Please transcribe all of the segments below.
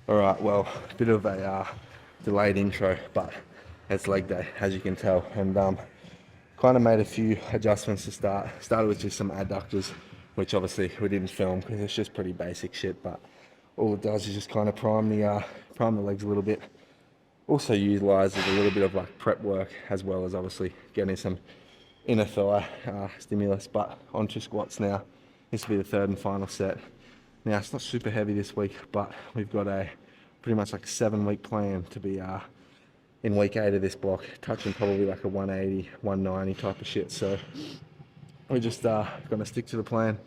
Alright, well, a bit of a delayed intro, but it's leg day, as you can tell, and kind of made a few adjustments to start. Started with just some adductors, which obviously we didn't film because it's just pretty basic shit, but all it does is just kind of prime the legs a little bit. Also utilises a little bit of like prep work, as well as obviously getting some inner thigh stimulus. But onto squats now. This will be the third and final set. Now it's not super heavy this week, but we've got a pretty much like a 7-week plan to be in week 8 of this block, touching probably like a 180, 190 type of shit. So we're just gonna stick to the plan,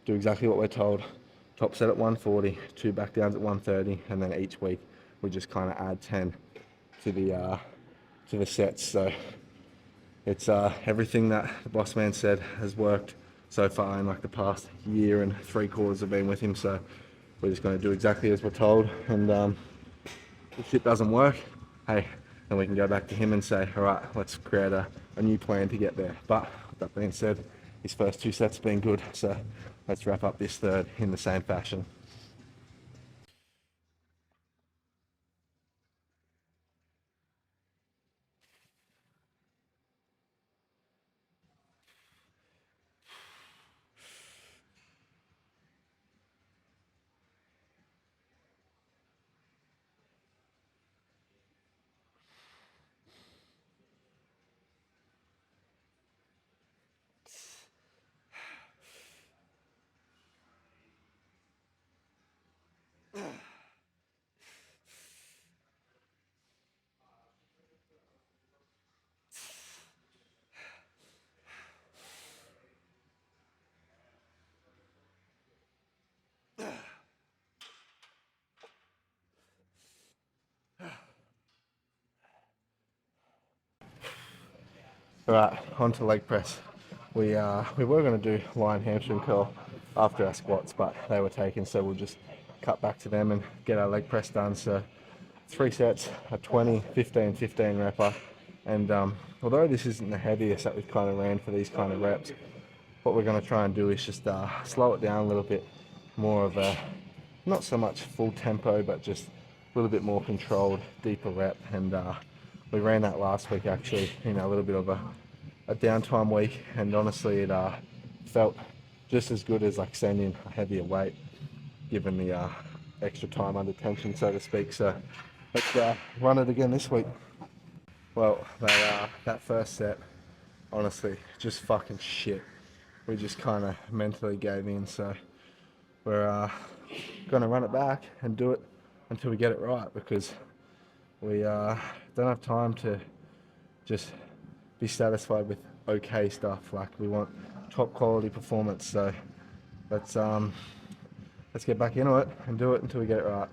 do exactly what we're told. Top set at 140, 2 back downs at 130, and then each week we just kind of add 10 to the sets. So it's everything that the boss man said has worked so far in like the past year and 3/4 I've been with him. So we're just going to do exactly as we're told, and if shit doesn't work, hey, then we can go back to him and say, all right, let's create a new plan to get there. But with that being said, his first 2 sets have been good, so let's wrap up this third in the same fashion. All right, on to leg press. We were going to do line hamstring curl after our squats, but they were taken, so we'll just cut back to them and get our leg press done. So 3 sets, a 20, 15, 15 repper. And although this isn't the heaviest that we've kind of ran for these kind of reps, what we're going to try and do is just slow it down a little bit, more of a, not so much full tempo, but just a little bit more controlled, deeper rep. And we ran that last week actually, a little bit of a downtime week, and honestly it felt just as good as like sending a heavier weight, given the extra time under tension, so to speak. So let's run it again this week. Well, that first set, honestly, just fucking shit. We just kind of mentally gave in, so we're gonna run it back and do it until we get it right, because we don't have time to just be satisfied with okay stuff. Like, we want top quality performance. So let's get back into it and do it until we get it right.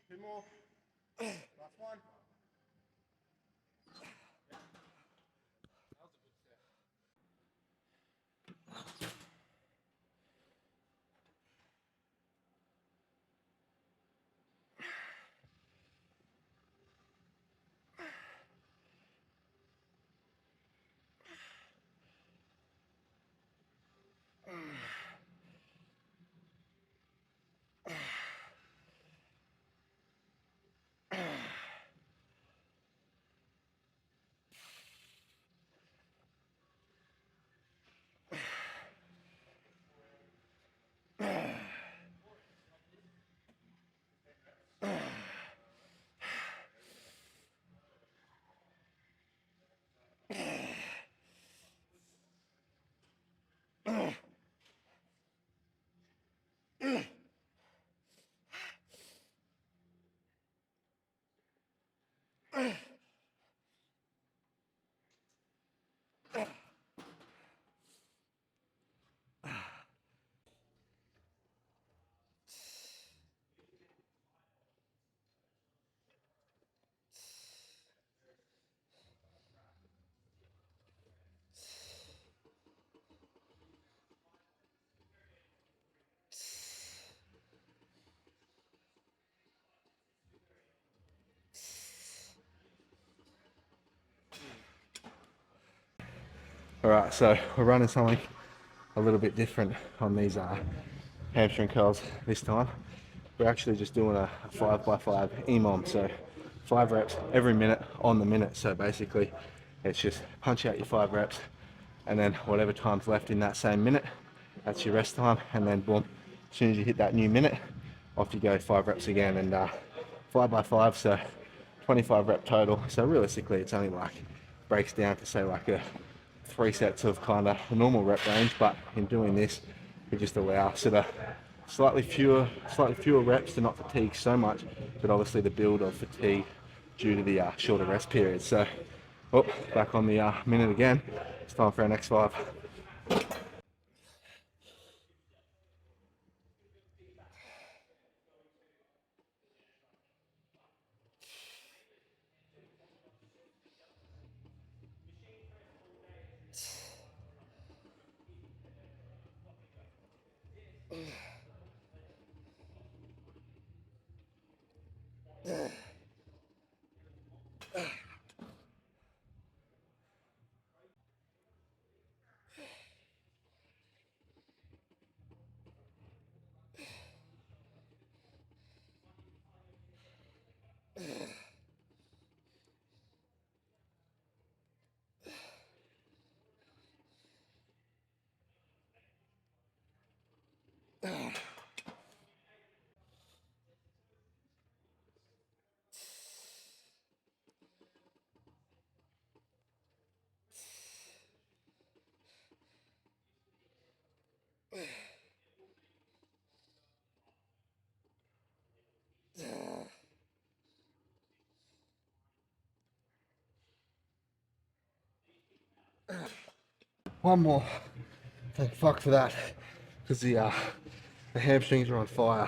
Two more. Last one. All right, so we're running something a little bit different on these hamstring curls this time. We're actually just doing a 5x5 EMOM, so 5 reps every minute on the minute. So basically it's just punch out your 5 reps and then whatever time's left in that same minute, that's your rest time, and then boom, as soon as you hit that new minute, off you go, 5 reps again, and 5x5, so 25 rep total. So realistically it's only like breaks down to say like a 3 sets of kind of a normal rep range, but in doing this we just allow sort of slightly fewer reps to not fatigue so much, but obviously the build of fatigue due to the shorter rest period. So back on the minute again. It's time for our next 5. One more. Thank fuck for that, because the hamstrings are on fire.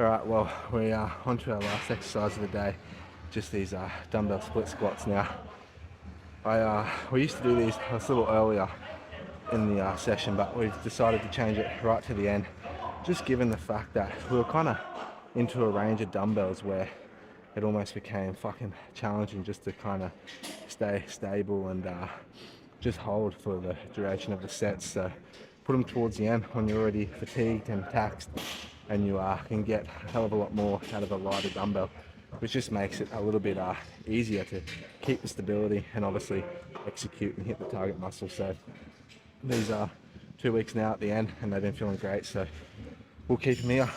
Alright, well, we are on to our last exercise of the day. Just these dumbbell split squats now. We used to do these a little earlier in the session, but we've decided to change it right to the end, just given the fact that we were kind of into a range of dumbbells where it almost became fucking challenging just to kind of stay stable and just hold for the duration of the sets. So put them towards the end when you're already fatigued and taxed, and you can get a hell of a lot more out of a lighter dumbbell, which just makes it a little bit easier to keep the stability and obviously execute and hit the target muscle. So these are 2 weeks now at the end, and they've been feeling great, so we'll keep them here.